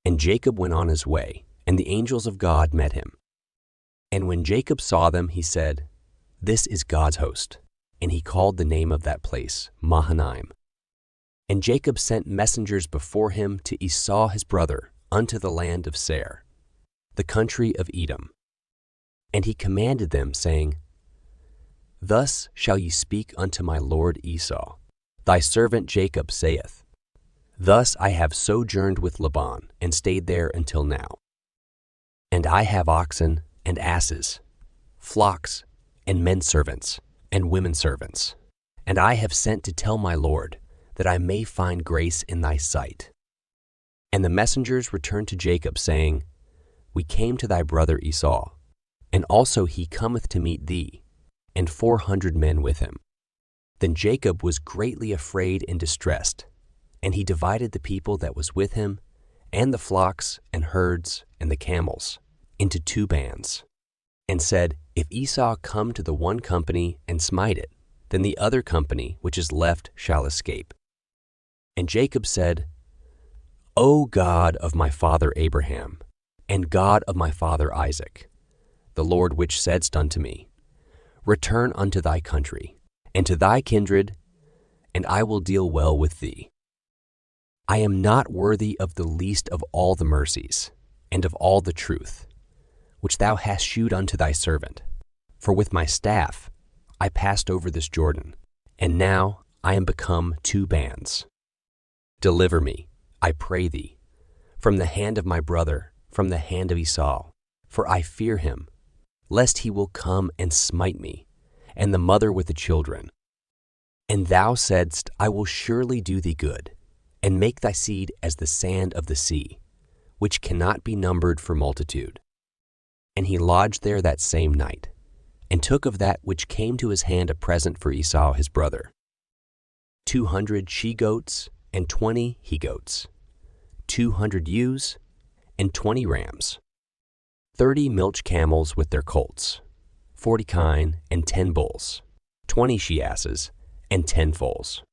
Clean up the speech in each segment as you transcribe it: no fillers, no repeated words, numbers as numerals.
And Jacob went on his way, and the angels of God met him. And when Jacob saw them, he said, "This is God's host." And he called the name of that place Mahanaim. And Jacob sent messengers before him to Esau his brother unto the land of Seir, the country of Edom. And he commanded them, saying, "Thus shall ye speak unto my lord Esau. Thy servant Jacob saith, Thus I have sojourned with Laban, and stayed there until now. And I have oxen and asses, flocks and men servants and women servants. And I have sent to tell my lord, that I may find grace in thy sight." And the messengers returned to Jacob, saying, "We came to thy brother Esau, and also he cometh to meet thee, and 400 men with him." Then Jacob was greatly afraid and distressed, and he divided the people that was with him, and the flocks and herds and the camels, into 2 bands, and said, "If Esau come to the one company and smite it, then the other company which is left shall escape." And Jacob said, "O God of my father Abraham, and God of my father Isaac, the Lord which saidst unto me, Return unto thy country, and to thy kindred, and I will deal well with thee. I am not worthy of the least of all the mercies, and of all the truth, which thou hast shewed unto thy servant. For with my staff I passed over this Jordan, and now I am become 2 bands. Deliver me, I pray thee, from the hand of my brother, from the hand of Esau, for I fear him, lest he will come and smite me, and the mother with the children. And thou saidst, I will surely do thee good, and make thy seed as the sand of the sea, which cannot be numbered for multitude." And he lodged there that same night, and took of that which came to his hand a present for Esau his brother, 200 she-goats and 20 he-goats, 200 ewes and 20 rams, 30 milch camels with their colts, 40 kine and 10 bulls, 20 she-asses and 10 foals.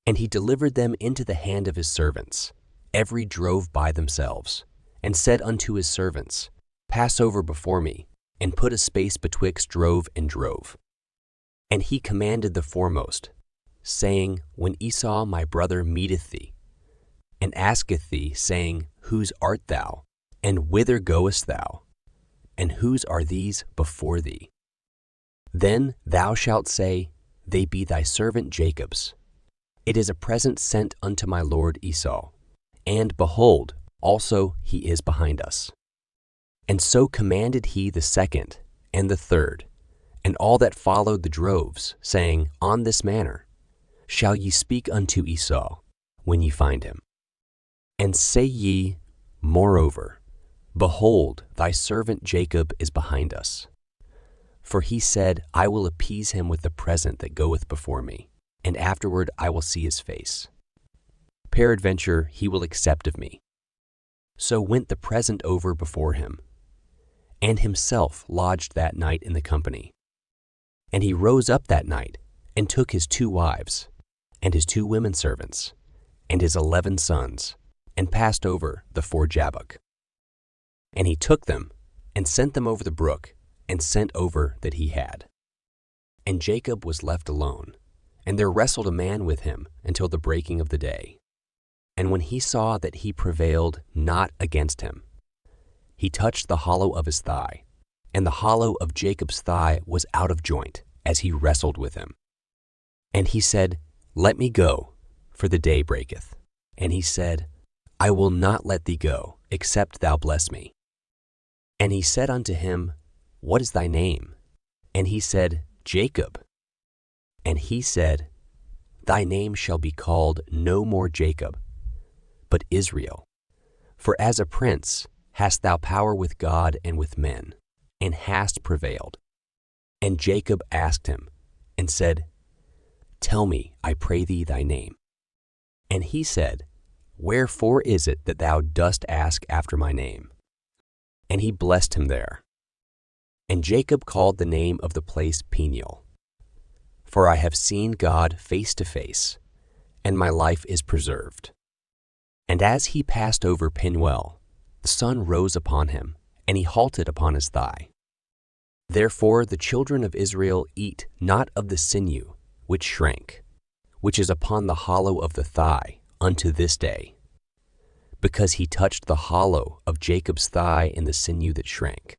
And he delivered them into the hand of his servants, every drove by themselves, and said unto his servants, Pass over before me, and put a space betwixt drove and drove. And he commanded the foremost, saying, When Esau my brother meeteth thee, and asketh thee, saying, Whose art thou, and whither goest thou, and whose are these before thee? Then thou shalt say, They be thy servant Jacob's. It is a present sent unto my lord Esau, and behold, also he is behind us. And so commanded he the second and the third, and all that followed the droves, saying, On this manner shall ye speak unto Esau when ye find him. And say ye, Moreover, behold, thy servant Jacob is behind us. For he said, I will appease him with the present that goeth before me, and afterward I will see his face. Peradventure he will accept of me. So went the present over before him, and himself lodged that night in the company. And he rose up that night, and took his 2 wives, and his 2 women servants, and his 11 sons, and passed over the ford Jabbok. And he took them, and sent them over the brook, and sent over that he had. And Jacob was left alone, and there wrestled a man with him until the breaking of the day. And when he saw that he prevailed not against him, he touched the hollow of his thigh, and the hollow of Jacob's thigh was out of joint, as he wrestled with him. And he said, Let me go, for the day breaketh. And he said, I will not let thee go, except thou bless me. And he said unto him, What is thy name? And he said, Jacob. And he said, Thy name shall be called no more Jacob, but Israel. For as a prince hast thou power with God and with men, and hast prevailed. And Jacob asked him, and said, Tell me, I pray thee, thy name. And he said, Wherefore is it that thou dost ask after my name? And he blessed him there. And Jacob called the name of the place Peniel. For I have seen God face to face, and my life is preserved. And as he passed over Penuel, the sun rose upon him, and he halted upon his thigh. Therefore the children of Israel eat not of the sinew which shrank, which is upon the hollow of the thigh unto this day, because he touched the hollow of Jacob's thigh in the sinew that shrank.